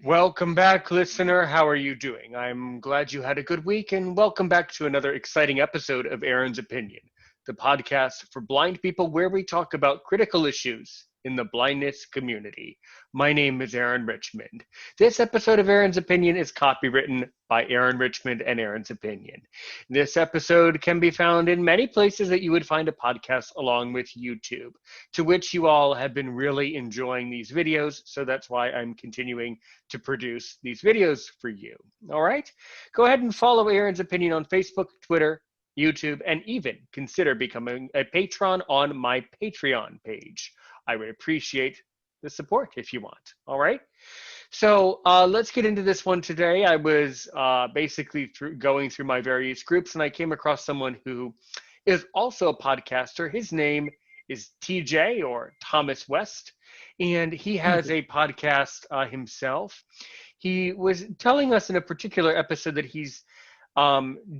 Welcome back, listener. How are you doing? I'm glad you had a good week, and welcome back to another exciting episode of Aaron's Opinion, the podcast for blind people where we talk about critical issues in the blindness community. My name is Aaron Richmond. This episode of Aaron's Opinion is copywritten by Aaron Richmond and Aaron's Opinion. This episode can be found in many places that you would find a podcast, along with YouTube, to which you all have been really enjoying these videos, so that's why I'm continuing to produce these videos for you. All right? Go ahead and follow Aaron's Opinion on Facebook, Twitter, YouTube, and even consider becoming a patron on my Patreon page. I would appreciate the support if you want. All right? So let's get into this one today. I was basically going through my various groups, and I came across someone who is also a podcaster. His name is TJ, or Thomas West, and he has a podcast himself. He was telling us in a particular episode that he's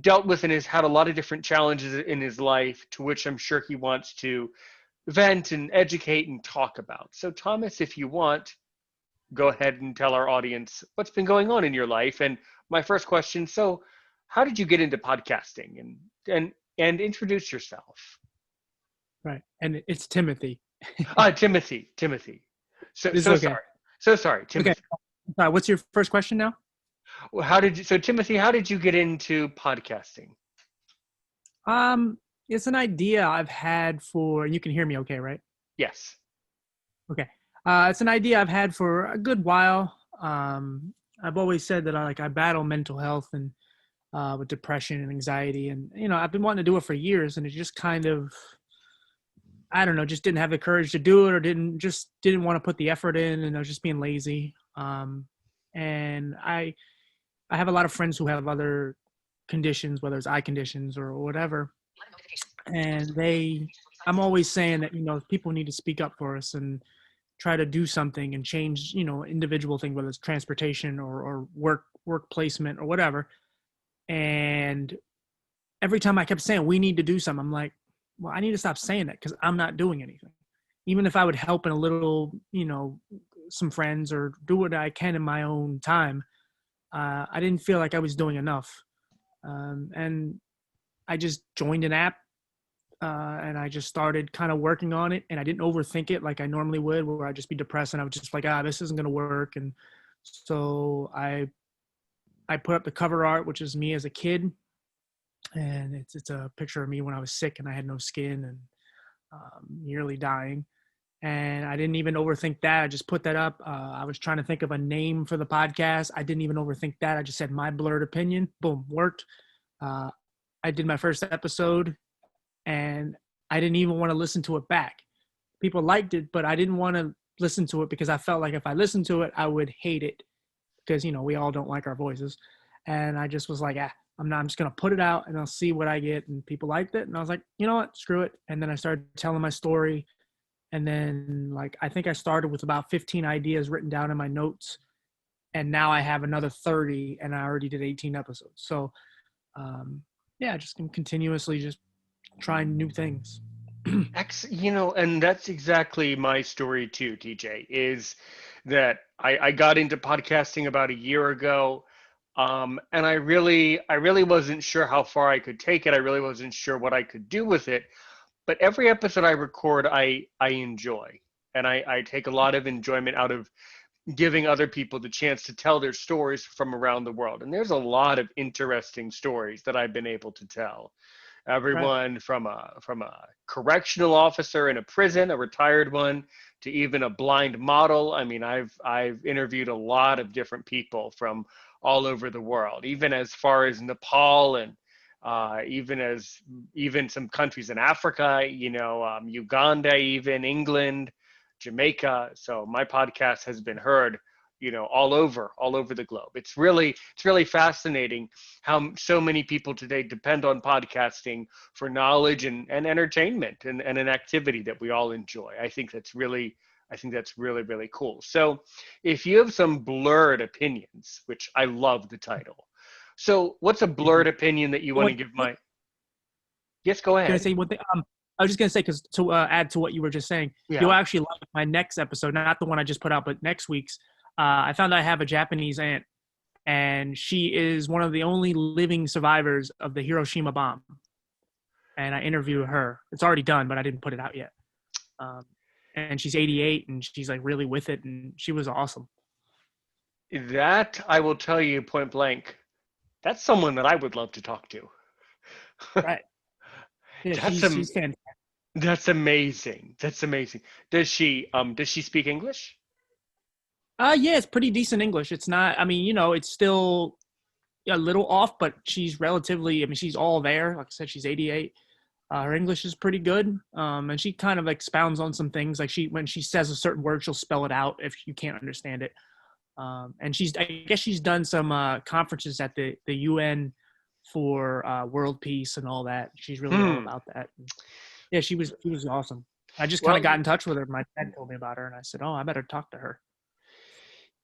dealt with and has had a lot of different challenges in his life, to which I'm sure he wants to vent and educate and talk about. So Thomas, if you want, go ahead and tell our audience what's been going on in your life. And my first question, so how did you get into podcasting, and introduce yourself? Right. And it's Timothy. Timothy. So This is so okay. sorry. So sorry, Timothy. Okay. What's your first question now? Well, Timothy, how did you get into podcasting? It's an idea I've had for, you can hear me okay, right? Yes. Okay. It's an idea I've had for a good while. I've always said that I battle mental health and with depression and anxiety, and I've been wanting to do it for years, and it just kind of, I don't know, just didn't have the courage to do it, or didn't want to put the effort in, and I was just being lazy. And I have a lot of friends who have other conditions, whether it's eye conditions or whatever. And I'm always saying that, people need to speak up for us and try to do something and change, individual thing, whether it's transportation or work placement or whatever. And every time I kept saying, we need to do something, I'm like, well, I need to stop saying that, because I'm not doing anything. Even if I would help in a little, some friends, or do what I can in my own time, I didn't feel like I was doing enough. And I just joined an app, and I just started kind of working on it, and I didn't overthink it like I normally would, where I'd just be depressed and I was just like, this isn't going to work. And so I put up the cover art, which is me as a kid. And it's a picture of me when I was sick and I had no skin and nearly dying. And I didn't even overthink that. I just put that up. I was trying to think of a name for the podcast. I didn't even overthink that. I just said my blurred opinion. Boom, worked. I did my first episode, and I didn't even want to listen to it back. People liked it, but I didn't want to listen to it because I felt like if I listened to it, I would hate it, because, we all don't like our voices. And I just was like, I'm just going to put it out and I'll see what I get. And people liked it. And I was like, you know what, screw it. And then I started telling my story. And then I think I started with about 15 ideas written down in my notes. And now I have another 30, and I already did 18 episodes. So just continuously just trying new things. And that's exactly my story too, TJ, is that I got into podcasting about a year ago. And I really wasn't sure how far I could take it. I really wasn't sure what I could do with it. But every episode I record, I enjoy. And I take a lot of enjoyment out of giving other people the chance to tell their stories from around the world. And there's a lot of interesting stories that I've been able to tell. Everyone from a correctional officer in a prison, a retired one, to even a blind model. I mean, I've interviewed a lot of different people from all over the world, even as far as Nepal, and even some countries in Africa, Uganda, even England, Jamaica. So my podcast has been heard, all over the globe. It's really fascinating how so many people today depend on podcasting for knowledge and entertainment and an activity that we all enjoy. I think that's really really cool. So if you have some blurred opinions, which I love the title. So what's a blurred opinion that you want to give my? Yes, go ahead. Can I say one thing? I was just gonna say, because to add to what you were just saying, you'll actually like my next episode, not the one I just put out, but next week's. I found I have a Japanese aunt, and she is one of the only living survivors of the Hiroshima bomb. And I interviewed her. It's already done, but I didn't put it out yet. Um, and she's 88, and she's like really with it, and she was awesome. That I will tell you point blank. That's someone that I would love to talk to. Right. Yeah, That's she's fantastic. that's amazing. That's amazing. Does she speak English? Yeah, it's pretty decent English. It's not. I mean, it's still a little off, but she's relatively. I mean, she's all there. Like I said, she's 88. Her English is pretty good, and she kind of expounds on some things. Like when she says a certain word, she'll spell it out if you can't understand it. And I guess she's done some conferences at the UN for world peace and all that. She's really all Hmm. about that. And yeah, she was awesome. I just kind of Well, got in touch with her. My dad told me about her, and I said, "Oh, I better talk to her."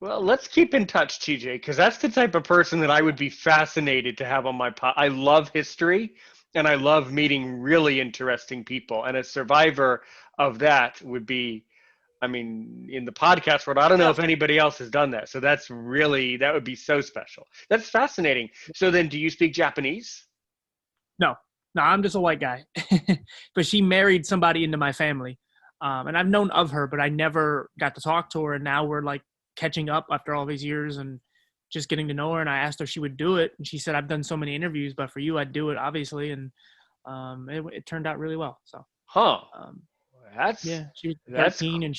well, let's keep in touch, TJ, because that's the type of person that I would be fascinated to have on my pod. I love history and I love meeting really interesting people. And a survivor of that would be, I mean, in the podcast world, I don't know Yeah. if anybody else has done that. So that would be so special. That's fascinating. So then, do you speak Japanese? No, no, I'm just a white guy. But she married somebody into my family. And I've known of her, but I never got to talk to her. And now we're like catching up after all these years and just getting to know her. And I asked her if she would do it. And she said, I've done so many interviews, but for you, I'd do it, obviously. And it turned out really well. So, Huh. um, That's yeah, she was that's 13 and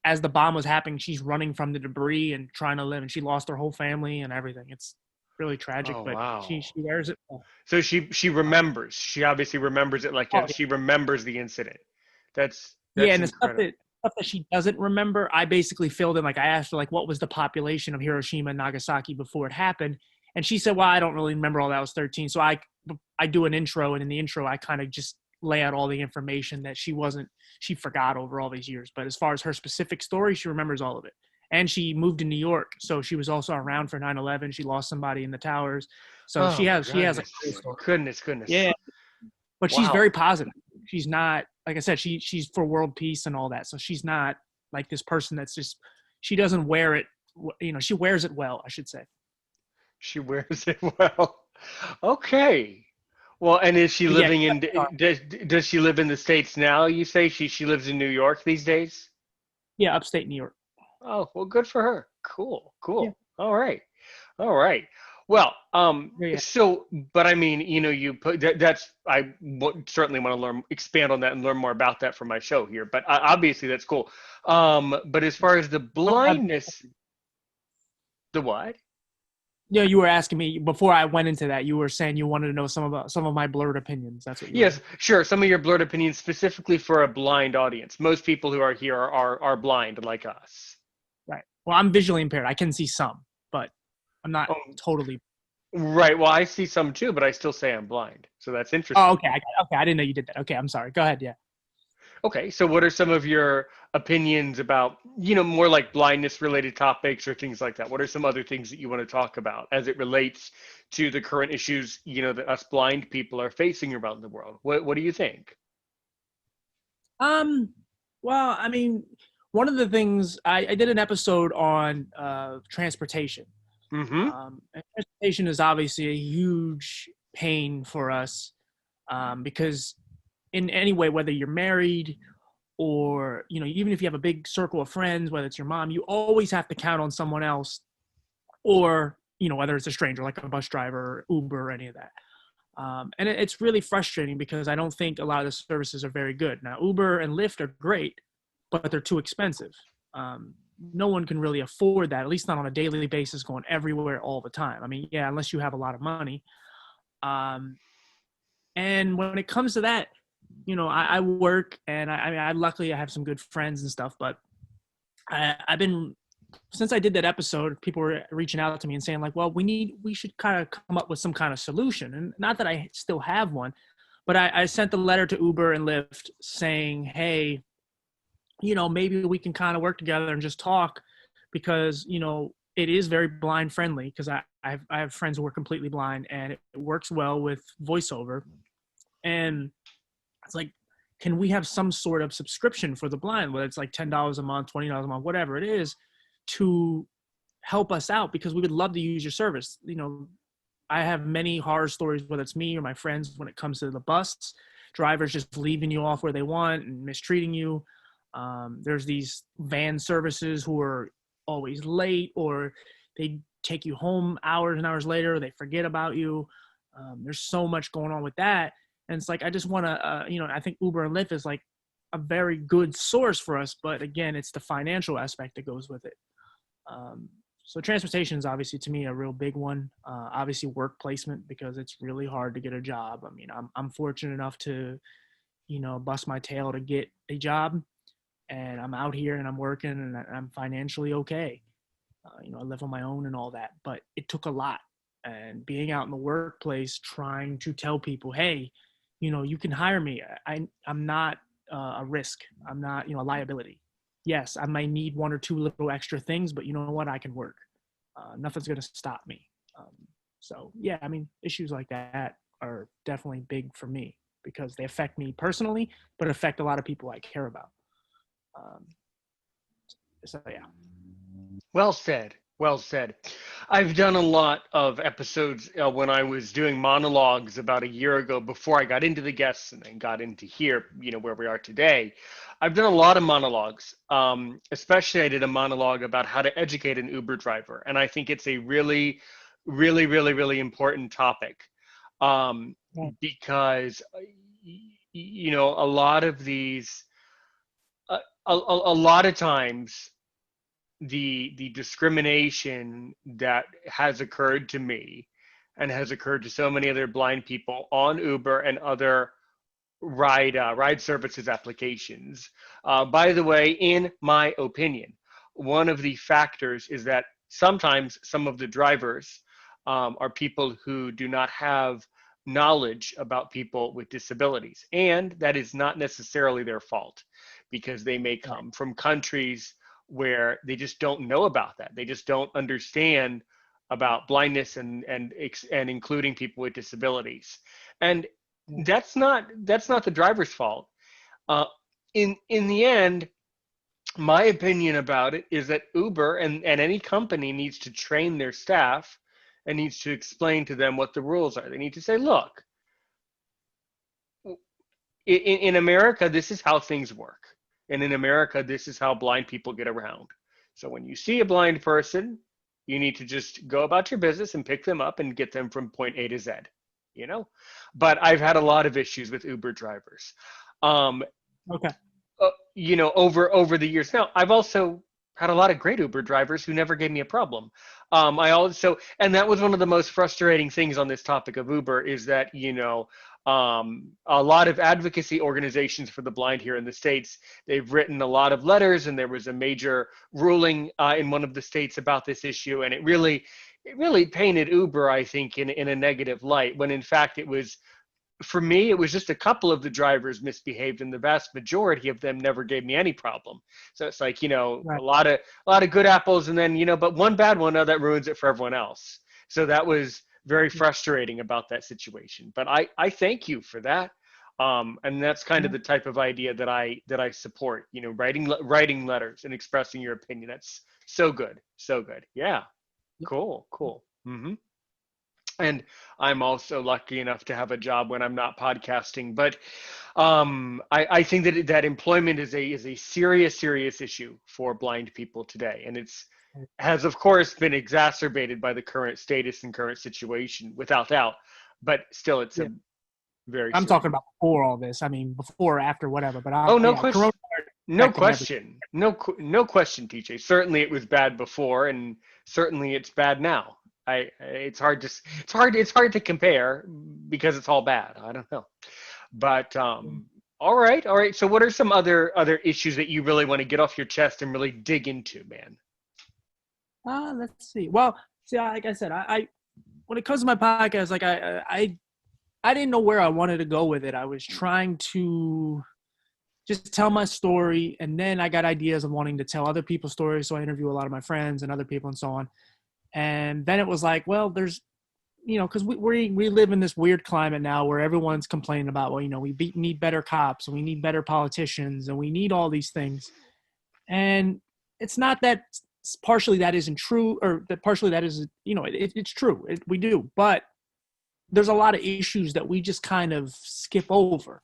as the bomb was happening, she's running from the debris and trying to live. And she lost her whole family and everything. It's really tragic, oh but she wow. wears it well. So she remembers. She obviously remembers it like Oh, she remembers the incident. yeah, That's and the incredible. stuff that she doesn't remember, I basically filled in. Like I asked her, like, what was the population of Hiroshima and Nagasaki before it happened, and she said, "Well, I don't really remember all that. I was 13." So I do an intro, and in the intro, I kind of just lay out all the information that she forgot over all these years. But as far as her specific story, she remembers all of it. And she moved to New York, so she was also around for 9/11. She lost somebody in the towers, so Oh my she has like goodness. a cool story. Goodness. Yeah, but she's Wow. very positive. She's not, like I said, she's for world peace and all that. So she's not like this person that's just, she doesn't wear it. She wears it well, I should say. She wears it well. Okay. Well, and is she But yeah, living in does she live in the States now, you say? She lives in New York these days? yeah, upstate New York. Oh, well, good for her. Cool. Yeah, Cool. All right. All right. Well, yeah. so, but I mean, you put that's certainly want to expand on that and learn more about that for my show here. But obviously that's cool. But as far as the I don't have. blindness, the what? You were asking me before I went into that. You were saying you wanted to know some of my blurred opinions. That's what you were. Yes, sure. Some of your blurred opinions specifically for a blind audience. Most people who are here are blind like us. Right. Well, I'm visually impaired. I can see some, but I'm not Oh, totally. right. Well, I see some too, but I still say I'm blind. So that's Oh, interesting. okay. Okay. I didn't know you did that. Okay. I'm sorry. Go ahead. Yeah. Okay, so what are some of your opinions about, more like blindness related topics or things like that? What are some other things that you want to talk about as it relates to the current issues, that us blind people are facing around the world? What do you think? Um, well, I mean, one of the things I did an episode on transportation. Mm-hmm. And transportation is obviously a huge pain for us because in any way, whether you're married or even if you have a big circle of friends, whether it's your mom, you always have to count on someone else, or whether it's a stranger like a bus driver, or Uber, or any of that. And it's really frustrating because I don't think a lot of the services are very good. Now, Uber and Lyft are great, but they're too expensive. No one can really afford that, at least not on a daily basis, going everywhere all the time. I mean, yeah, unless you have a lot of money. Um, and when it comes to that, I work, and I mean, luckily I have some good friends and stuff, but I've been, since I did that episode, people were reaching out to me and saying like, well, we should kind of come up with some kind of solution. And not that I still have one, but I sent a letter to Uber and Lyft saying, hey, maybe we can kind of work together and just talk, because, it is very blind friendly, because I have friends who are completely blind, and it works well with voiceover. And it's like, can we have some sort of subscription for the blind, whether it's like $10 a month, $20 a month, whatever it is, to help us out because we would love to use your service. I have many horror stories, whether it's me or my friends, when it comes to the bus drivers just leaving you off where they want and mistreating you. There's these van services who are always late, or they take you home hours and hours later, or they forget about you. There's so much going on with that. And it's like, I just want to, I think Uber and Lyft is like a very good source for us. But again, it's the financial aspect that goes with it. So transportation is obviously, to me, a real big one. Obviously work placement, because it's really hard to get a job. I mean, I'm fortunate enough to, bust my tail to get a job, and I'm out here and I'm working and I'm financially okay. I live on my own and all that, but it took a lot. And being out in the workplace, trying to tell people, hey, you can hire me. I'm not a risk. I'm not, a liability. Yes, I might need one or two little extra things, but you know what? I can work. Nothing's going to stop me. So yeah, I mean, issues like that are definitely big for me because they affect me personally, but affect a lot of people I care about. So yeah. Well said. Well said. I've done a lot of episodes when I was doing monologues about a year ago before I got into the guests and then got into here, where we are today. I've done a lot of monologues, especially I did a monologue about how to educate an Uber driver. And I think it's a really, really, really, really important topic because, a lot of these, a lot of times, the discrimination that has occurred to me and has occurred to so many other blind people on Uber and other ride services applications. By the way, in my opinion, one of the factors is that sometimes some of the drivers are people who do not have knowledge about people with disabilities, and that is not necessarily their fault because they may come from countries where they just don't know about that. They just don't understand about blindness and including people with disabilities. And that's not the driver's fault. In the end, my opinion about it is that Uber and any company needs to train their staff and needs to explain to them what the rules are. They need to say, look, in America, this is how things work. And in America, this is how blind people get around. So when you see a blind person, you need to just go about your business and pick them up and get them from point A to Z, But I've had a lot of issues with Uber drivers. Okay. Over the years. Now, I've also had a lot of great Uber drivers who never gave me a problem. And that was one of the most frustrating things on this topic of Uber is that, a lot of advocacy organizations for the blind here in the States, they've written a lot of letters, and there was a major ruling in one of the states about this issue. And it really painted Uber, I think, in a negative light, when in fact for me, it was just a couple of the drivers misbehaved, and the vast majority of them never gave me any problem. So it's like, Right. a lot of good apples, and then, but one bad one, that ruins it for everyone else. So that was very frustrating about that situation. But I thank you for that. And that's kind of the type of idea that I support, writing letters and expressing your opinion. That's so good. So good. Yeah. Cool. Mm-hmm. And I'm also lucky enough to have a job when I'm not podcasting. But I think that employment is a serious issue for blind people today, and has of course been exacerbated by the current status and current situation, without doubt. But still, it's a very. I'm talking about before all this. I mean, before, after, whatever. But no question. No question. No question, TJ. Certainly, it was bad before, and certainly it's bad now. It's hard to compare because it's all bad. I don't know, but all right. So, what are some other issues that you really want to get off your chest and really dig into, man? Let's see. Well, like I said, I when it comes to my podcast, like I didn't know where I wanted to go with it. I was trying to just tell my story, and then I got ideas of wanting to tell other people's stories. So I interview a lot of my friends and other people and so on. And then it was like, well, there's, because we live in this weird climate now where everyone's complaining about, well, we need better cops, and we need better politicians, and we need all these things. And it's not that partially that isn't true, or that partially that is, it's true. We do, but there's a lot of issues that we just kind of skip over.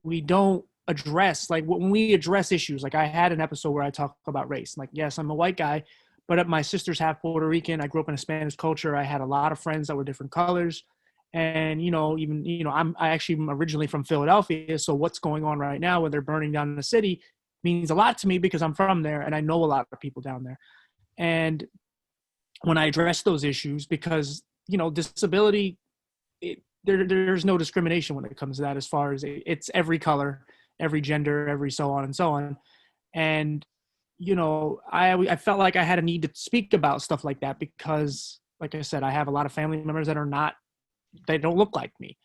We don't address, like when we address issues, like I had an episode where I talk about race. Like, yes, I'm a white guy, but my sister's half Puerto Rican. I grew up in a Spanish culture. I had a lot of friends that were different colors. And, I actually am originally from Philadelphia. So what's going on right now where they're burning down the city means a lot to me because I'm from there and I know a lot of people down there. And when I address those issues, because, disability, there's no discrimination when it comes to that, as far as it's every color, every gender, every so on and so on. And, I felt like I had a need to speak about stuff like that because, like I said, I have a lot of family members that they don't look like me.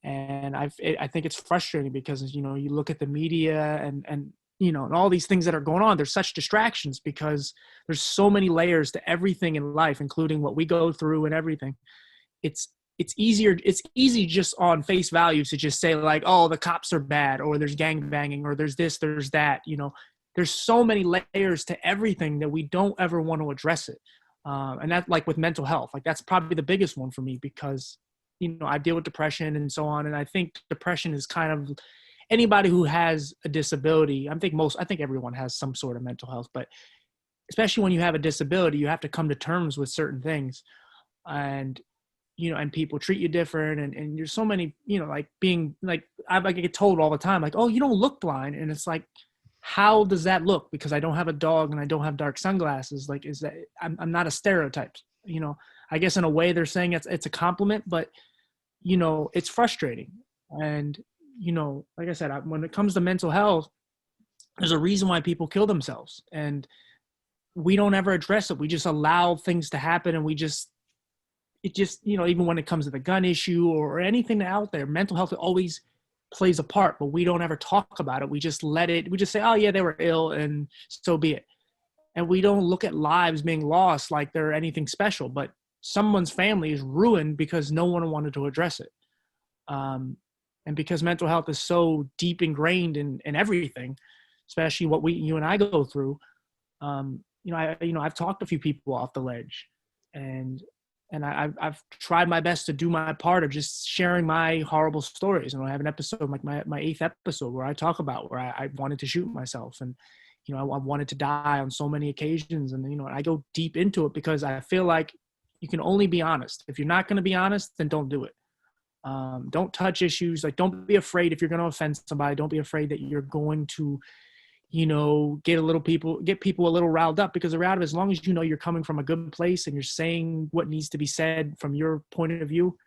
And I think it's frustrating because, you look at the media and all these things that are going on, there's such distractions because there's so many layers to everything in life, including what we go through and everything. It's easy just on face value to just say like, oh, the cops are bad, or there's gang banging, or there's this, there's that, there's so many layers to everything that we don't ever want to address it. And that, like with mental health, like that's probably the biggest one for me because, I deal with depression and so on. And I think depression is kind of anybody who has a disability. I think everyone has some sort of mental health, but especially when you have a disability, you have to come to terms with certain things. And, and people treat you different. And there's so many, like being like, I get told all the time, like, oh, you don't look blind. And it's like, how does that look? Because I don't have a dog and I don't have dark sunglasses. Like, is that, I'm not a stereotype, I guess in a way they're saying it's a compliment, but, it's frustrating. And, like I said, when it comes to mental health, there's a reason why people kill themselves. And we don't ever address it. We just allow things to happen. And even when it comes to the gun issue or anything out there, mental health always plays a part, but we don't ever talk about it. We just say, oh yeah, they were ill and so be it. And we don't look at lives being lost like they're anything special, but someone's family is ruined because no one wanted to address it. And because mental health is so deep ingrained in everything, especially what you and I go through, I've talked to a few people off the ledge, and I've tried my best to do my part of just sharing my horrible stories. And I have an episode, like my 8th episode, where I talk about where I wanted to shoot myself, and I wanted to die on so many occasions. And I go deep into it because I feel like you can only be honest. If you're not going to be honest, then don't do it. Don't touch issues. Like, don't be afraid if you're going to offend somebody. Don't be afraid that you're going to, get people a little riled up, because the reality, as long as you're coming from a good place and you're saying what needs to be said from your point of view,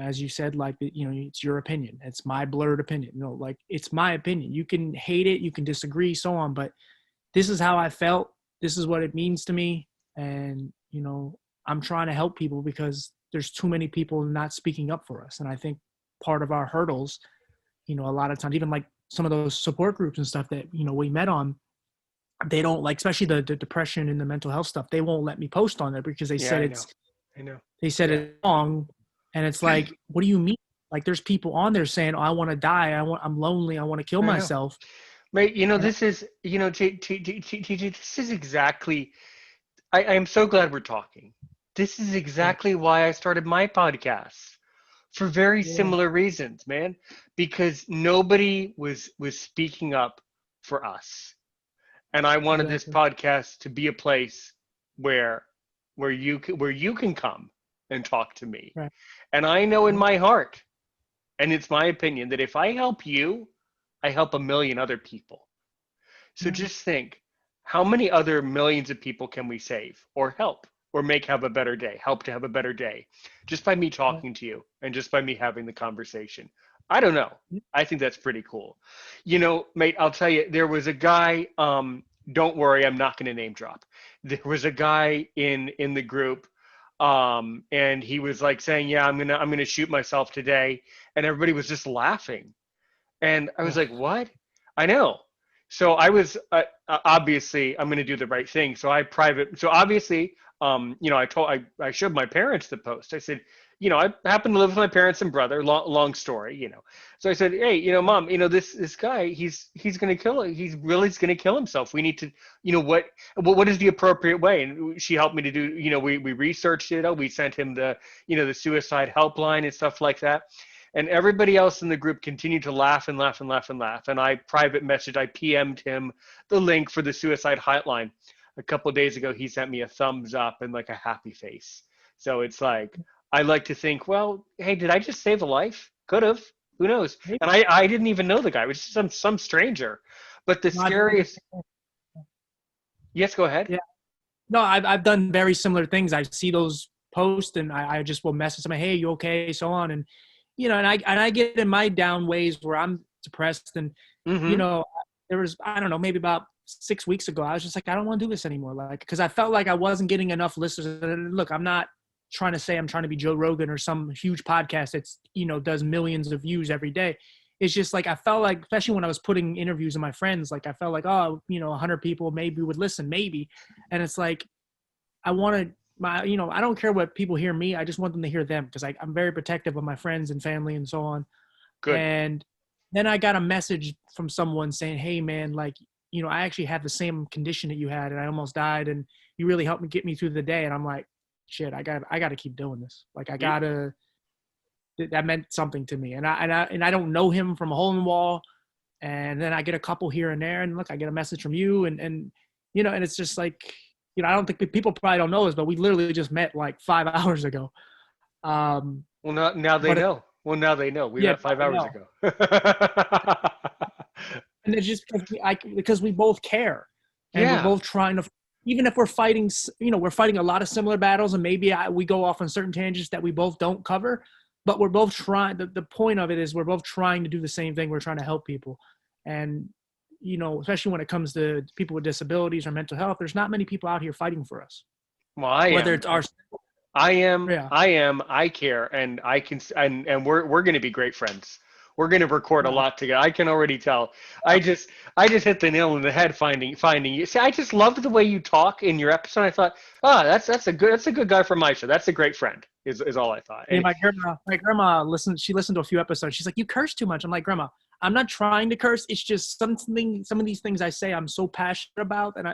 as you said, like, it's your opinion. It's my blurred opinion. Like, it's my opinion. You can hate it, you can disagree, so on, but this is how I felt. This is what it means to me. And, I'm trying to help people because there's too many people not speaking up for us. And I think part of our hurdles, a lot of times, even like some of those support groups and stuff that, we met on, they don't, like, especially the depression and the mental health stuff, they won't let me post on it because they said I know. They said it's wrong. And it's like, what do you mean? Like, there's people on there saying, oh, I want to die. I'm lonely. I want to kill myself. Mate, this is, this is exactly, I am so glad we're talking. This is exactly why I started my podcast, for very similar reasons, man, because nobody was speaking up for us. And I wanted this podcast to be a place where you can come and talk to me. Right. And I know in my heart, and it's my opinion, that if I help you, I help a million other people. So just think, how many other millions of people can we save or help or make have a better day, help to have a better day, just by me talking to you and just by me having the conversation? I don't know. I think that's pretty cool. Mate, I'll tell you, there was a guy, don't worry, I'm not going to name drop. There was a guy in the group, and he was like saying, yeah, I'm going to shoot myself today. And everybody was just laughing. And I was like, what? I know. So I was, obviously I'm going to do the right thing. So obviously, I showed my parents the post. I said, I happen to live with my parents and brother. Long story. So I said, hey, mom, this guy, he's gonna kill it. He's really gonna kill himself. We need to, what is the appropriate way? And she helped me to do. We researched it. We sent him the suicide helpline and stuff like that. And everybody else in the group continued to laugh and laugh and laugh and laugh. And I PM'd him the link for the suicide hotline. A couple of days ago, he sent me a thumbs up and like a happy face. So it's like, I like to think, well, hey, did I just save a life? Could have. Who knows? And I didn't even know the guy. It was just some stranger. But the scariest. Yes, go ahead. Yeah. No, I've done very similar things. I see those posts and I just will message them, hey, you okay? So on. And, and I get in my down ways where I'm depressed. And, there was, I don't know, maybe about 6 weeks ago, I was just like, I don't want to do this anymore. Like, because I felt like I wasn't getting enough listeners. And look, I'm not trying to say I'm trying to be Joe Rogan or some huge podcast that's, does millions of views every day. It's just like, I felt like, especially when I was putting interviews of my friends, like I felt like, 100 people maybe would listen, maybe. And it's like, I wanted I don't care what people hear me. I just want them to hear them because I'm very protective of my friends and family and so on. Good. And then I got a message from someone saying, hey man, like, I actually had the same condition that you had and I almost died and you really helped me get me through the day. And I'm like, shit, I got to keep doing this. Like that meant something to me. And I don't know him from a hole in the wall. And then I get a couple here and there and look, I get a message from you and it's just like, I don't think people probably don't know this, but we literally just met like 5 hours ago. Well, now they know. Now they know. We met 5 hours ago. And it's just because we both care. And we're both trying to, even if we're fighting, we're fighting a lot of similar battles and maybe we go off on certain tangents that we both don't cover, but we're both trying, the point of it is we're both trying to do the same thing. We're trying to help people. And, especially when it comes to people with disabilities or mental health, there's not many people out here fighting for us. Well, I care, and I can, and we're going to be great friends. We're going to record a lot together. I can already tell. I just hit the nail on the head finding you. See, I just loved the way you talk in your episode. I thought, that's a good guy from my show. That's a great friend. Is all I thought. Yeah, my grandma listened. She listened to a few episodes. She's like, you curse too much. I'm like, Grandma, I'm not trying to curse. It's just some of these things I say I'm so passionate about, and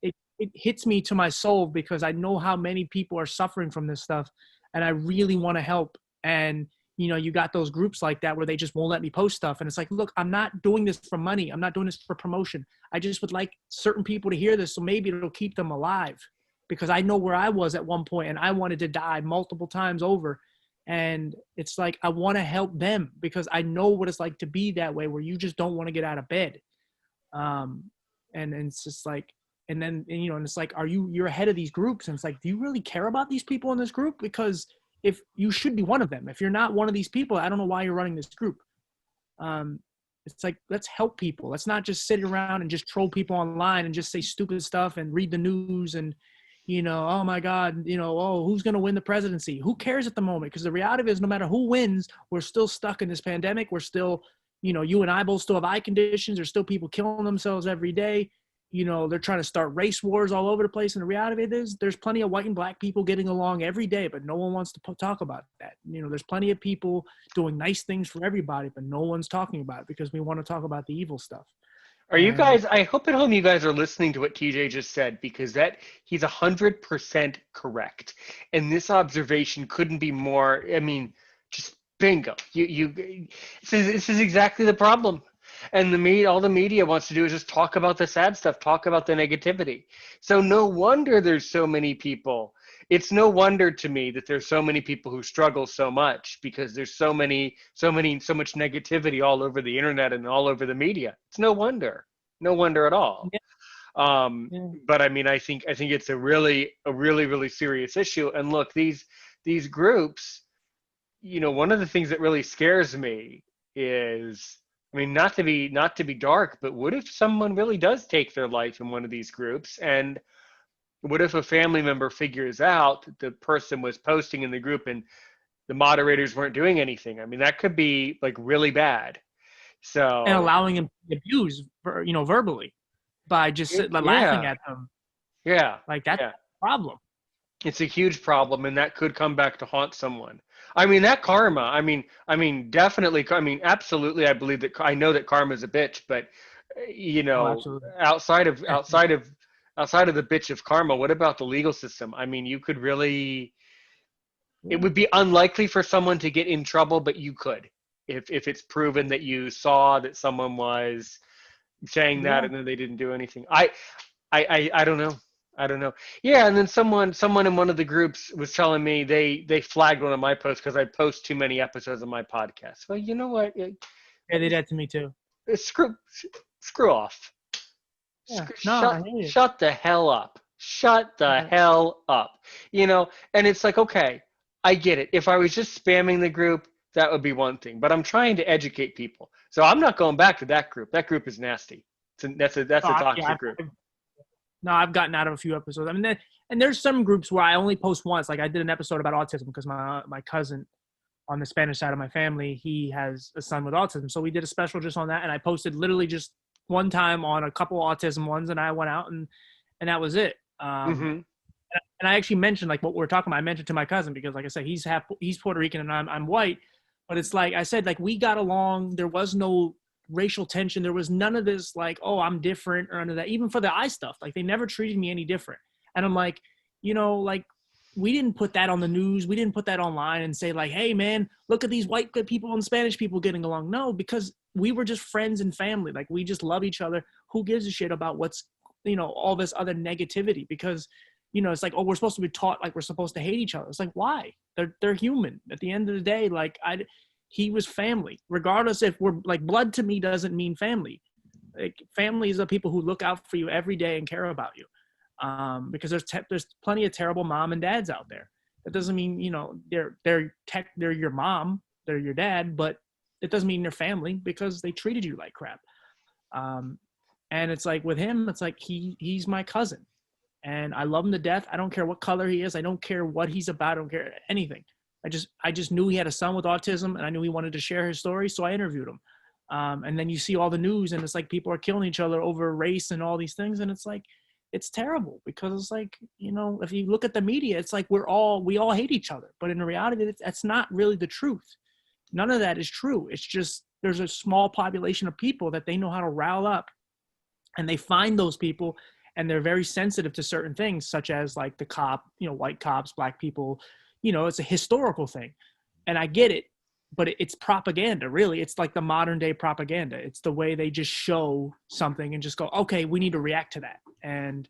it hits me to my soul because I know how many people are suffering from this stuff, and I really want to help. And you got those groups like that where they just won't let me post stuff, and it's like, look, I'm not doing this for money. I'm not doing this for promotion. I just would like certain people to hear this, so maybe it'll keep them alive. Because I know where I was at one point and I wanted to die multiple times over. And it's like, I want to help them because I know what it's like to be that way where you just don't want to get out of bed. And it's just like, and then, and it's like, you're ahead of these groups. And it's like, do you really care about these people in this group? Because if you should be one of them, if you're not one of these people, I don't know why you're running this group. It's like, let's help people. Let's not just sit around and just troll people online and just say stupid stuff and read the news and, oh my God, who's going to win the presidency? Who cares at the moment? Because the reality is no matter who wins, we're still stuck in this pandemic. We're still, you and I both still have eye conditions. There's still people killing themselves every day. They're trying to start race wars all over the place. And the reality of it is there's plenty of white and black people getting along every day, but no one wants to talk about that. There's plenty of people doing nice things for everybody, but no one's talking about it because we want to talk about the evil stuff. Are you guys, I hope at home you guys are listening to what TJ just said because he's 100% correct. And this observation couldn't be more, just bingo. This is exactly the problem. And all the media wants to do is just talk about the sad stuff, talk about the negativity. So no wonder there's so many people. It's no wonder to me that there's so many people who struggle so much because there's so much negativity all over the internet and all over the media. It's no wonder at all. Yeah. But I think it's a really, really serious issue. And look, these groups, one of the things that really scares me is, not to be dark, but what if someone really does take their life in one of these groups? And what if a family member figures out that the person was posting in the group and the moderators weren't doing anything? That could be like really bad. So and allowing him to abuse, verbally by just laughing at them. Yeah. Like that's a problem. It's a huge problem, and that could come back to haunt someone. I mean, that karma. Definitely. I mean, absolutely. I believe that. I know that karma is a bitch, but you Oh, know, absolutely. outside of the bitch of karma, what about the legal system? I mean, you could really. It Yeah. would be unlikely for someone to get in trouble, but you could, if it's proven that you saw that someone was saying that Yeah. and then they didn't do anything. I don't know. I don't know. Yeah, and then someone in one of the groups was telling me they flagged one of my posts because I post too many episodes of my podcast. Well, you know what? Yeah, they did that to me too. Screw screw off. Yeah. No, I Shut hear you. shut the hell up. Shut the Yeah. hell up. And it's like, okay, I get it. If I was just spamming the group, that would be one thing. But I'm trying to educate people. So I'm not going back to that group. That group is nasty. That's Oh, a yeah. toxic group. No, I've gotten out of a few episodes. I mean, and there's some groups where I only post once. Like I did an episode about autism because my cousin on the Spanish side of my family, he has a son with autism. So we did a special just on that, and I posted literally just one time on a couple autism ones, and I went out and that was it. Hmm. And I actually mentioned like what we're talking about. I mentioned to my cousin because, like I said, he's Puerto Rican and I'm white, but it's like I said, like we got along. There was no racial tension. There was none of this like, oh, I'm different or none of that. Even for the eye stuff, like they never treated me any different. And I'm like, like we didn't put that on the news. We didn't put that online and say like, hey man, look at these white good people and Spanish people getting along. No, because we were just friends and family. Like we just love each other. Who gives a shit about what's all this other negativity? Because it's like, oh, we're supposed to be taught like we're supposed to hate each other. It's like, why? They're human. At the end of the day, like he was family. Regardless if we're like blood to me doesn't mean family. Like family is the people who look out for you every day and care about you. Because there's plenty of terrible mom and dads out there. That doesn't mean they're your mom, they're your dad, but it doesn't mean they're family because they treated you like crap. And it's like with him, it's like he's my cousin. And I love him to death. I don't care what color he is. I don't care what he's about. I don't care anything. I just knew he had a son with autism, and I knew he wanted to share his story, so I interviewed him. And then you see all the news, and it's like people are killing each other over race and all these things, and it's like it's terrible because it's like if you look at the media, it's like we all hate each other, but in reality, that's not really the truth. None of that is true. It's just there's a small population of people that they know how to rile up, and they find those people and they're very sensitive to certain things, such as like the cop, white cops, black people, it's a historical thing. And I get it, but it's propaganda, really. It's like the modern day propaganda. It's the way they just show something and just go, okay, we need to react to that. And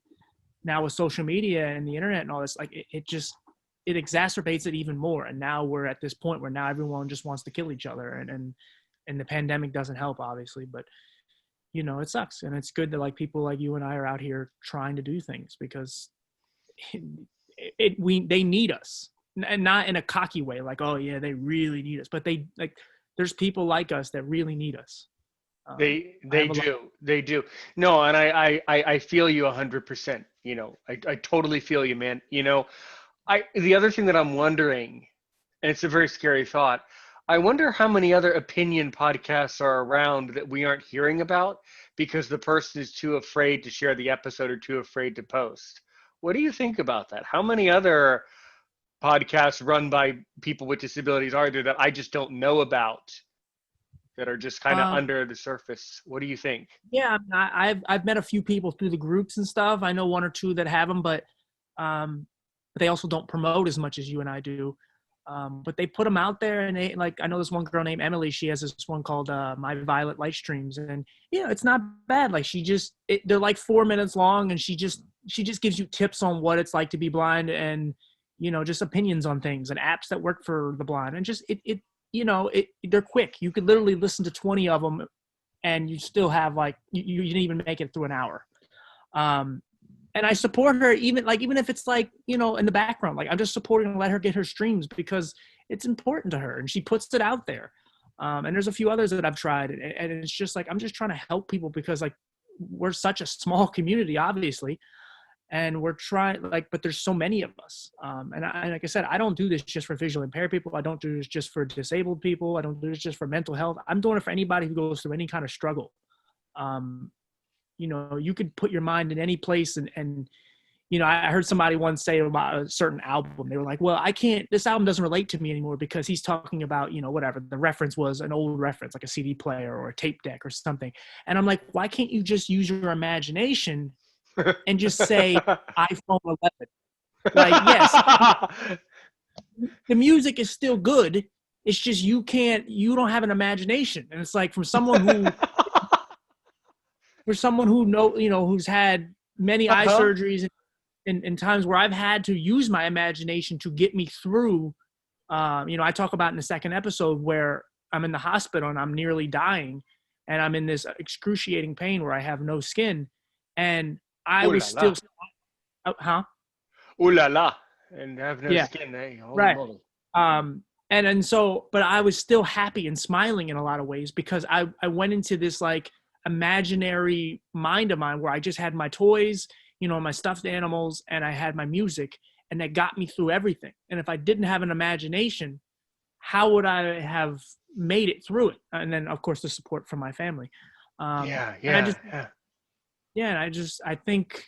now with social media and the internet and all this, like it exacerbates it even more. And now we're at this point where now everyone just wants to kill each other and the pandemic doesn't help, obviously, but it sucks. And it's good that like people like you and I are out here trying to do things because they need us, and not in a cocky way, like, oh yeah, they really need us, but there's people like us that really need us. They do. No, and I feel you 100%. I totally feel you, man. The other thing that I'm wondering, and it's a very scary thought, I wonder how many other opinion podcasts are around that we aren't hearing about because the person is too afraid to share the episode or too afraid to post. What do you think about that? How many other podcasts run by people with disabilities are there that I just don't know about that are just kind of um under the surface? What do you think? yeah, I've met a few people through the groups and stuff. I know one or two that have them, but they also don't promote as much as you and I do. But they put them out there, and they like I know this one girl named Emily. She has this one called My Violet Light Streams, and it's not bad. Like they're like 4 minutes long, and she just gives you tips on what it's like to be blind, and just opinions on things and apps that work for the blind, and just they're quick. You could literally listen to 20 of them, and you still have like you didn't even make it through an hour. And I support her even if it's like, in the background, like I'm just supporting her, let her get her streams because it's important to her and she puts it out there. And there's a few others that I've tried and it's just like, I'm just trying to help people because like we're such a small community, obviously. And we're trying but there's so many of us. And like I said, I don't do this just for visually impaired people. I don't do this just for disabled people. I don't do this just for mental health. I'm doing it for anybody who goes through any kind of struggle. You could put your mind in any place and I heard somebody once say about a certain album, they were like, well, this album doesn't relate to me anymore because he's talking about, whatever. The reference was an old reference, like a CD player or a tape deck or something. And I'm like, why can't you just use your imagination and just say iPhone 11? Like, yes, the music is still good. It's just you don't have an imagination. And it's like, for someone who who's had many eye surgeries and times where I've had to use my imagination to get me through, I talk about in the second episode where I'm in the hospital and I'm nearly dying and I'm in this excruciating pain where I have no skin. And I was still, Ooh la la. And have no skin, eh? Holy right. moly. But I was still happy and smiling in a lot of ways because I went into this like imaginary mind of mine where I just had my toys, my stuffed animals, and I had my music, and that got me through everything. And if I didn't have an imagination, how would I have made it through it? And then, of course, the support from my family. I think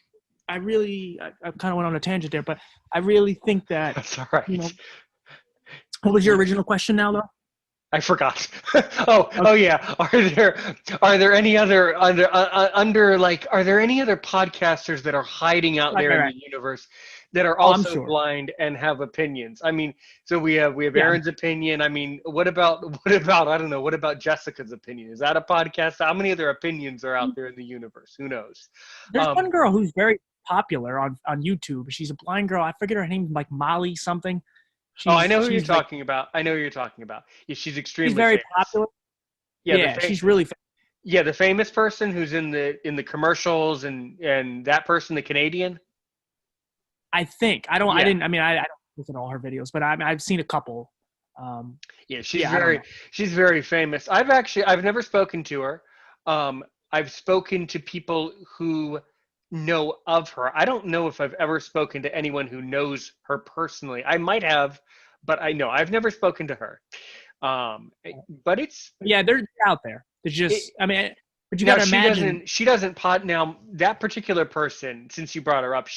I kind of went on a tangent there, but I really think that. That's all right. What was your original question now, though? I forgot. Oh yeah. Are there any other are there any other podcasters that are hiding out there in the universe that are also blind and have opinions? I mean, so we have Aaron's opinion. I mean, what about I don't know, what about Jessica's opinion? Is that a podcast? How many other opinions are out there in the universe? Who knows? There's one girl who's very popular on YouTube. She's a blind girl. I forget her name, like Molly something. I know who you're talking about. I know who you're talking about. Yeah, she's extremely. She's very famous. popular. Yeah, she's really famous. Yeah, the famous person who's in the commercials and that person, the Canadian. I think I don't. Yeah. I didn't. I mean, I don't listen to all her videos, but I've seen a couple. She's very famous. I've never spoken to her. I've spoken to people who know of her. I don't know if I've ever spoken to anyone who knows her personally. I might have, but I've never spoken to her. But they're out there. They're just, but you gotta imagine. She doesn't now that particular person, since you brought her up,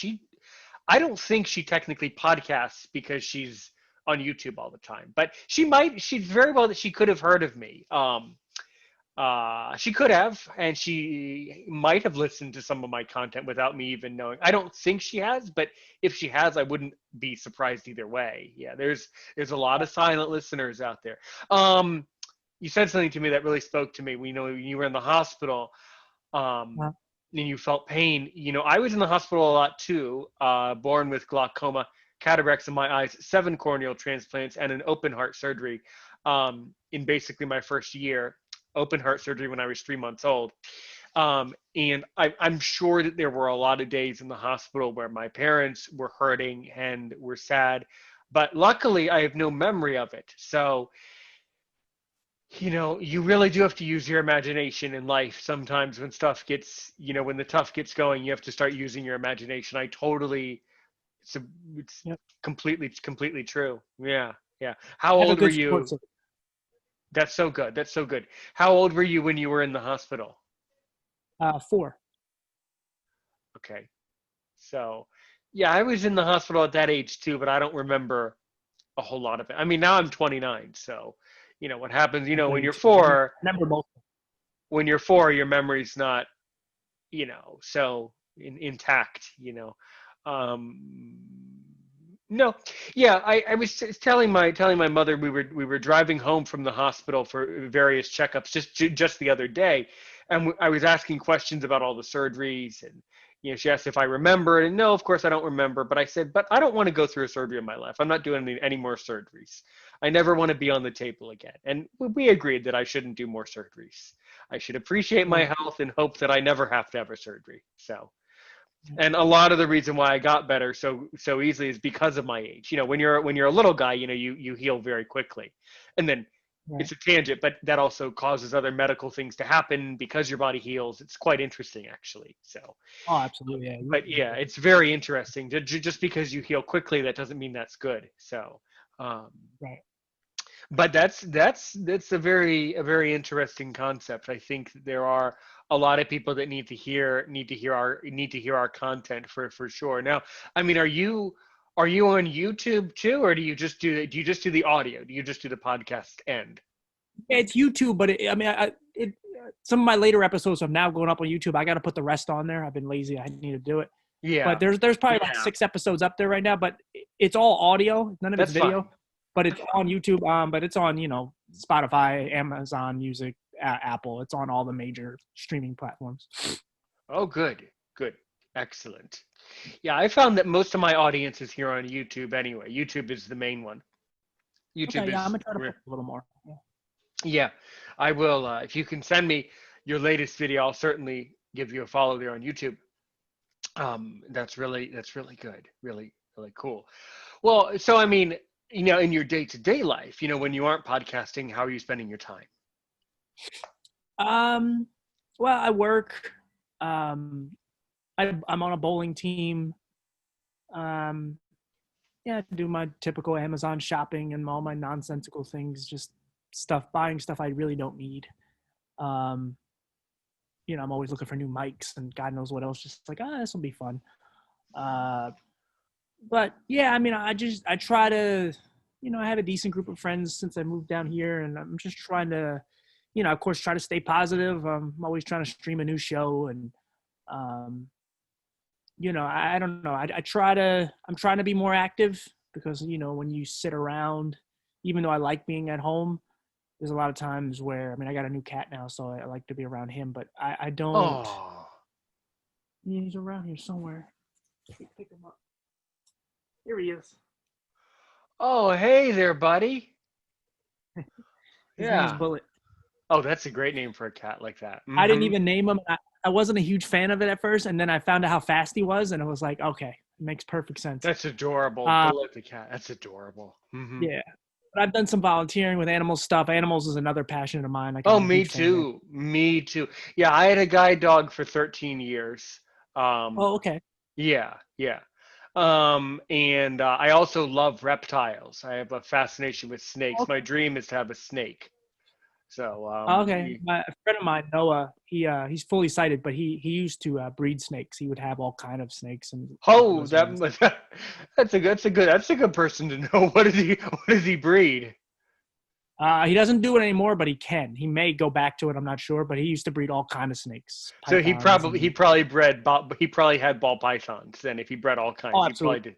I don't think she technically podcasts because she's on YouTube all the time, but she's very well that she could have heard of me. She could have, and she might have listened to some of my content without me even knowing. I don't think she has, but if she has, I wouldn't be surprised either way. Yeah, there's a lot of silent listeners out there. You said something to me that really spoke to me. We know you were in the hospital, and you felt pain. I was in the hospital a lot too, born with glaucoma, cataracts in my eyes, 7 corneal transplants, and an open heart surgery in basically my first year. Open heart surgery when I was 3 months old. And I'm sure that there were a lot of days in the hospital where my parents were hurting and were sad, but luckily I have no memory of it. So, you really do have to use your imagination in life. Sometimes when stuff gets, when the tough gets going, you have to start using your imagination. It's completely true. Yeah. How old were you? That's so good. That's so good. How old were you when you were in the hospital? 4. Okay. So, yeah, I was in the hospital at that age too, but I don't remember a whole lot of it. I mean, now I'm 29, so, what happens, when you're 4, when you're 4, your memory's not, so intact, No, yeah, I was telling my mother we were driving home from the hospital for various checkups just the other day, and I was asking questions about all the surgeries, and she asked if I remembered, and no, of course I don't remember, but I said, but I don't want to go through a surgery in my life. I'm not doing any more surgeries. I never want to be on the table again, and we agreed that I shouldn't do more surgeries. I should appreciate my health and hope that I never have to have a surgery. So. And a lot of the reason why I got better so easily is because of my age. When you're a little guy, you heal very quickly, and then it's a tangent, but that also causes other medical things to happen because your body heals. It's quite interesting, actually. So. Oh, absolutely. Yeah. But yeah, it's very interesting. Just because you heal quickly, that doesn't mean that's good. So. Right. But that's a very interesting concept. I think there are a lot of people that need to hear our content for sure. Now, I mean, are you on YouTube too, or do you just do the audio? Do you just do the podcast end? Yeah, it's YouTube, but some of my later episodes are now going up on YouTube. I got to put the rest on there. I've been lazy. I need to do it. But Yeah, there's probably about 6 episodes up there right now. But it's all audio. None of it's that's fine. video. But it's on YouTube. But it's on Spotify, Amazon Music, Apple. It's on all the major streaming platforms. Oh, good, good, excellent. Yeah, I found that most of my audience is here on YouTube anyway. YouTube is the main one. Okay, YouTube yeah, I'm is, gonna try to put a little more. Yeah. yeah, I will. If you can send me your latest video, I'll certainly give you a follow there on YouTube. That's really good, really really cool. Well, so I mean, in your day-to-day life, when you aren't podcasting, how are you spending your time? Um, well, I work. Um, I'm on a bowling team. Um, yeah, I do my typical Amazon shopping and all my nonsensical things, just buying stuff I really don't need. Um, I'm always looking for new mics and God knows what else. Just like, this will be fun. Uh, but yeah, I mean, I try to, I have a decent group of friends since I moved down here, and I'm just trying to, of course, try to stay positive. I'm always trying to stream a new show, and um, I don't know. I'm trying to be more active because, when you sit around, even though I like being at home, there's a lot of times where, I mean, I got a new cat now, so I like to be around him, but I don't, Oh, he's around here somewhere. Pick him up. Here he is. oh, hey there, buddy. His name is Yeah. Bullet. Oh, that's a great name for a cat like that. I didn't even name him. I wasn't a huge fan of it at first, and then I found out how fast he was, and I was like, okay, it makes perfect sense. That's adorable. Uh, Bullet the cat. That's adorable. yeah. But I've done some volunteering with animal stuff. Animals is another passion of mine. Like Oh, I'm a me huge fan of. too. Me too. Yeah, I had a guide dog for 13 years. Um, Oh, okay. yeah, yeah. And I also love reptiles. I have a fascination with snakes. My dream is to have a snake. So, Okay, a friend of mine, Noah, he's fully sighted, but he used to breed snakes. He would have all kind of snakes and oh, lizards. that's a good person to know. What does he breed? He doesn't do it anymore, but he can. He may go back to it. I'm not sure, but he used to breed all kind of snakes, So he pythons, probably he and probably bred he probably had ball pythons. Then if he bred all kinds, oh, he probably absolutely, did.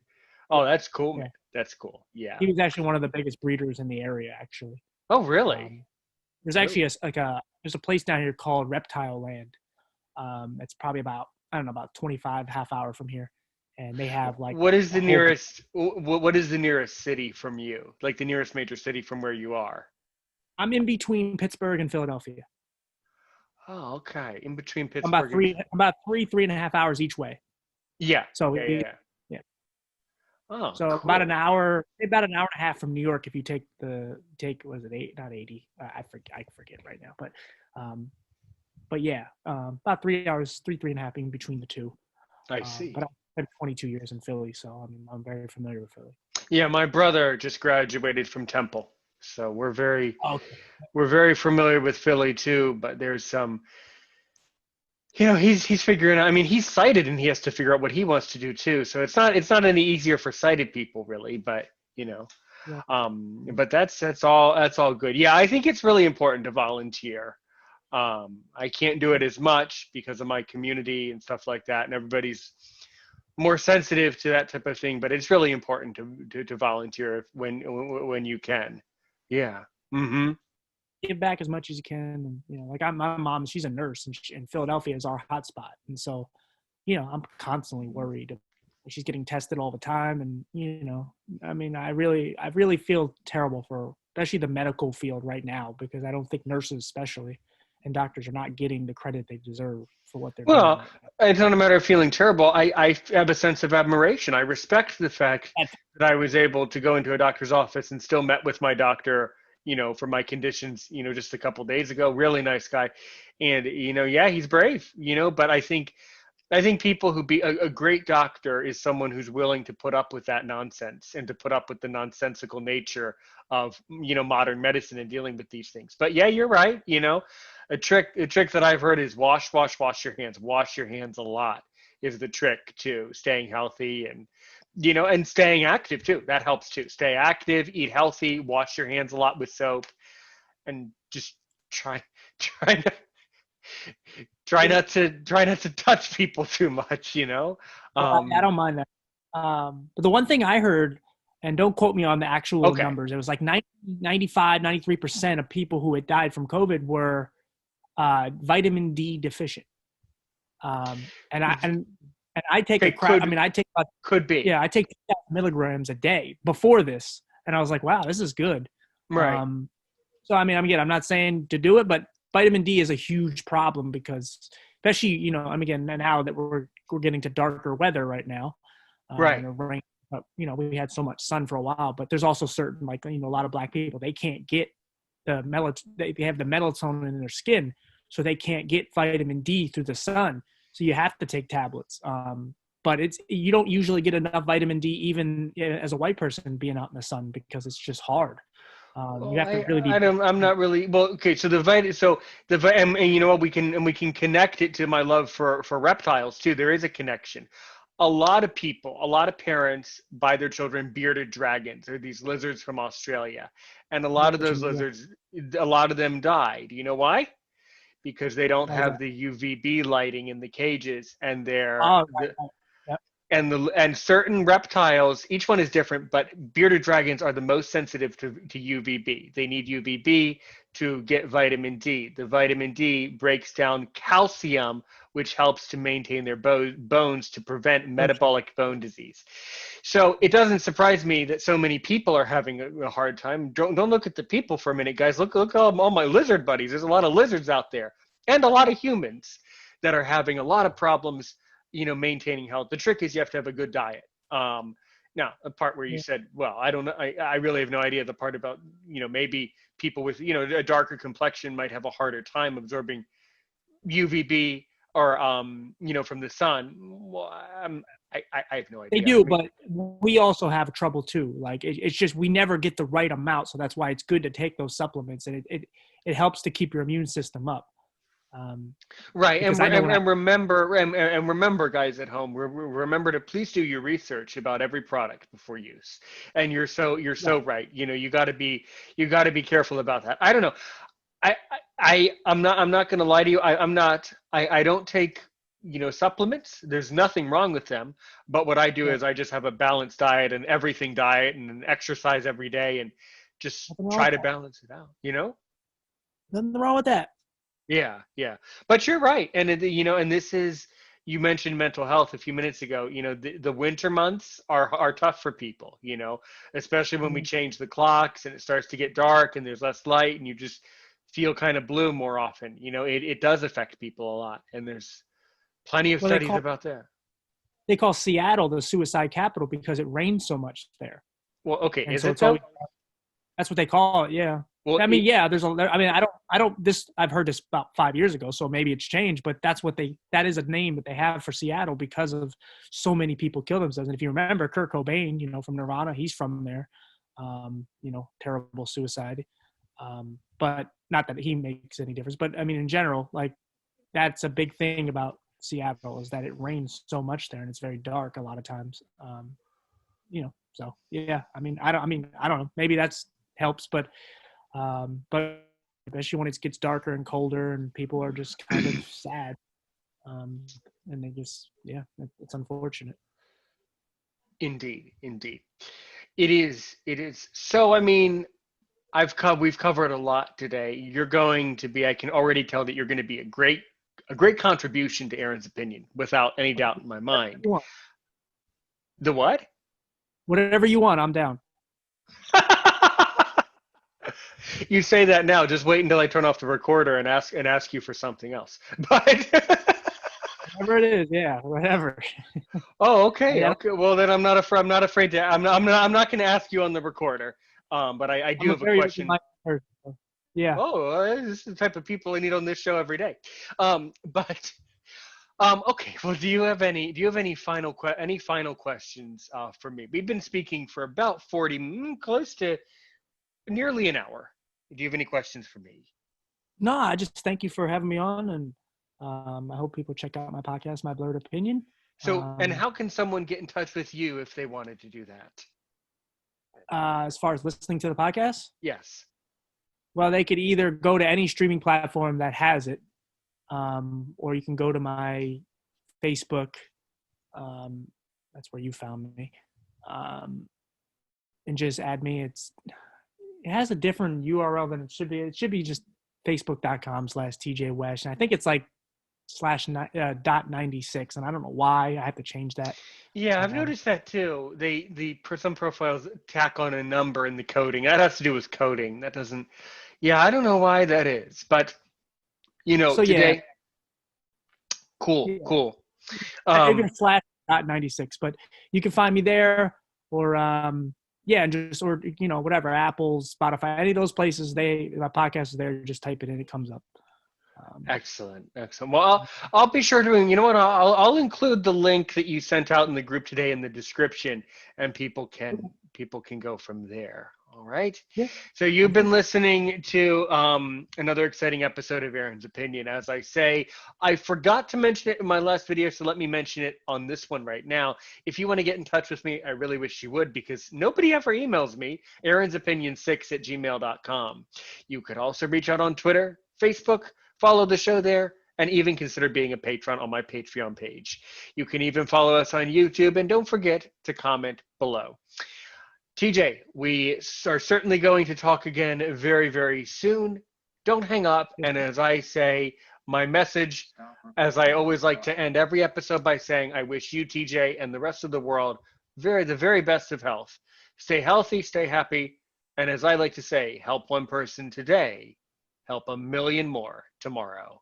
Oh, that's cool, yeah. man. That's cool. Yeah. He was actually one of the biggest breeders in the area. Actually, Oh, really? um, there's Really? actually there's a place down here called Reptile Land. It's probably about, I don't know, about 25 half hour from here, and they have like What is a the whole. nearest? What is the nearest city from you? Like the nearest major city from where you are? I'm in between Pittsburgh and Philadelphia. Oh, okay. In between I'm about Pittsburgh and three and a half hours each way. yeah, So yeah, yeah, yeah. yeah, Oh, so cool. about an hour and a half from New York if you take was it eight, not 80? I forget right now, but yeah, about 3 hours, three and a half in between the two. I But see. I've spent 22 years in Philly, so I'm very familiar with Philly. Yeah, my brother just graduated from Temple, so we're very Okay. we're very familiar with Philly too. But there's some, he's figuring out. I mean, he's sighted and he has to figure out what he wants to do too. So it's not any easier for sighted people really. But you know, Yeah. but that's all good. Yeah, I think it's really important to volunteer. I can't do it as much because of my community and stuff like that, and everybody's more sensitive to that type of thing. But it's really important to volunteer when you can. Yeah. Mm-hmm. Give back as much as you can, and like my mom, she's a nurse, and Philadelphia is our hotspot, and so I'm constantly worried. She's getting tested all the time, and I mean, I really feel terrible for especially the medical field right now, because I don't think nurses, especially, and doctors, are not getting the credit they deserve for what they're doing Well, right now. it's not a matter of feeling terrible. I have a sense of admiration. I respect the fact That's, that I was able to go into a doctor's office and still met with my doctor, for my conditions, just a couple days ago. Really nice guy. And, yeah, he's brave, but I think I think people who be a great doctor is someone who's willing to put up with that nonsense and to put up with the nonsensical nature of modern medicine and dealing with these things. But yeah, you're right. A trick that I've heard is wash your hands. Wash your hands a lot is the trick to staying healthy and and staying active too. That helps too. Stay active, eat healthy, wash your hands a lot with soap, and just try try not try not to touch people too much. I don't mind that. But the one thing I heard, and don't quote me on the actual Okay. numbers, it was like 90, 95, 93% of people who had died from COVID were vitamin D deficient. And I take Okay, a crap. I mean, I take about, could be. yeah, I take 2,000 milligrams a day before this, and I was like, wow, this is good. Right. So I mean, I'm not saying to do it, but vitamin D is a huge problem because, especially again, now that we're getting to darker weather right now, Right. and rain, we had so much sun for a while, but there's also certain a lot of Black people, they can't get the they have the melatonin in their skin, so they can't get vitamin D through the sun. So you have to take tablets. But you don't usually get enough vitamin D even as a white person being out in the sun because it's just hard. You have to really be. I'm not really well. Okay, so and you know what, we can connect it to my love for reptiles too. There is a connection. A lot of parents buy their children bearded dragons, or these lizards from Australia, and a lot of those lizards, a lot of them died. You know why? Because they don't have the UVB lighting in the cages, and and certain reptiles, each one is different, but bearded dragons are the most sensitive to UVB. They need UVB to get vitamin D. The vitamin D breaks down calcium, which helps to maintain their bones to prevent metabolic bone disease. So it doesn't surprise me that so many people are having a hard time. Don't look at the people for a minute, guys. Look at all my lizard buddies. There's a lot of lizards out there, and a lot of humans that are having a lot of problems maintaining health. The trick is you have to have a good diet. Now, a part where you said, well, I don't know, I really have no idea the part about, maybe people with, a darker complexion might have a harder time absorbing UVB or, from the sun. Well, I have no idea. They do, but we also have trouble too. Like it's just, we never get the right amount. So that's why it's good to take those supplements, and it helps to keep your immune system up. Right, and remember, guys at home, remember to please do your research about every product before use. And you're so right. You got to be careful about that. I don't know. I'm not going to lie to you. I don't take supplements. There's nothing wrong with them. But what I do is I just have a balanced diet, and everything diet, and exercise every day, and just try to balance it out. Nothing wrong with that. Yeah. But you're right. And, and this is, you mentioned mental health a few minutes ago. The winter months are tough for people, especially when we change the clocks and it starts to get dark and there's less light and you just feel kind of blue more often. It does affect people a lot. And there's plenty of studies about that. They call Seattle the suicide capital because it rains so much there. Well, okay. And is so it so? That's what they call it. Yeah. Well, I mean, I've heard this about 5 years ago, so maybe it's changed, but that is a name that they have for Seattle because of so many people kill themselves. And if you remember Kurt Cobain, from Nirvana, he's from there, terrible suicide. But not that he makes any difference, but I mean, in general, like that's a big thing about Seattle is that it rains so much there and it's very dark a lot of times. So yeah, I don't know, maybe that's helps, but especially when it gets darker and colder and people are just kind of sad. And they just, it's unfortunate. Indeed. It is. So, I mean, we've covered a lot today. You're going to be, I can already tell that you're going to be a great contribution to Aaron's opinion without any doubt in my mind. The what? Whatever you want, I'm down. You say that now. Just wait until I turn off the recorder and ask you for something else. But whatever it is, yeah, whatever. Oh, okay. Yeah. Okay. Well, then I'm not afraid to. I'm not going to ask you on the recorder. But I do have a question. Yeah. Oh, this is the type of people I need on this show every day. But Okay. Well, do you have any final questions for me? We've been speaking for about 40, close to nearly an hour. Do you have any questions for me? No, I just thank you for having me on, and I hope people check out my podcast, My Blurred Opinion. So, and Um, how can someone get in touch with you if they wanted to do that? as far as listening to the podcast, Yes. well, they could either go to any streaming platform that has it, or you can go to my Facebook. Um, that's where you found me, um, and just add me. It has a different URL than it should be. It should be just facebook.com/TJ Wesh. And I think it's like dot 96. And I don't know why I have to change that. Yeah, I've Um, noticed that too. Some profiles tack on a number in the coding. That has to do with coding. That doesn't. Yeah, I don't know why that is, but so yeah, today, cool, yeah, cool. even Um, slash dot 96, but you can find me there or, yeah, and just, or, whatever, Apple, Spotify, any of those places, my podcast is there. Just type it in, it comes up. Um, Excellent, excellent. Well, I'll be sure to. You know what? I'll include the link that you sent out in the group today in the description, and people can go from there. All right. yeah, So you've sounds good. been listening to another exciting episode of Aaron's Opinion. As I say, I forgot to mention it in my last video, so let me mention it on this one right now. If you want to get in touch with me, I really wish you would, because nobody ever emails me. aaronsopinion6@gmail.com. You could also reach out on Twitter, Facebook, follow the show there, and even consider being a patron on my Patreon page. You can even follow us on YouTube, and don't forget to comment below. TJ, we are certainly going to talk again very, very soon. Don't hang up. Yes, And as I say, my message, as I always like to end every episode by saying, I wish you, TJ, and the rest of the world the very best of health. Stay healthy, stay happy, and as I like to say, help one person today, help a million more tomorrow.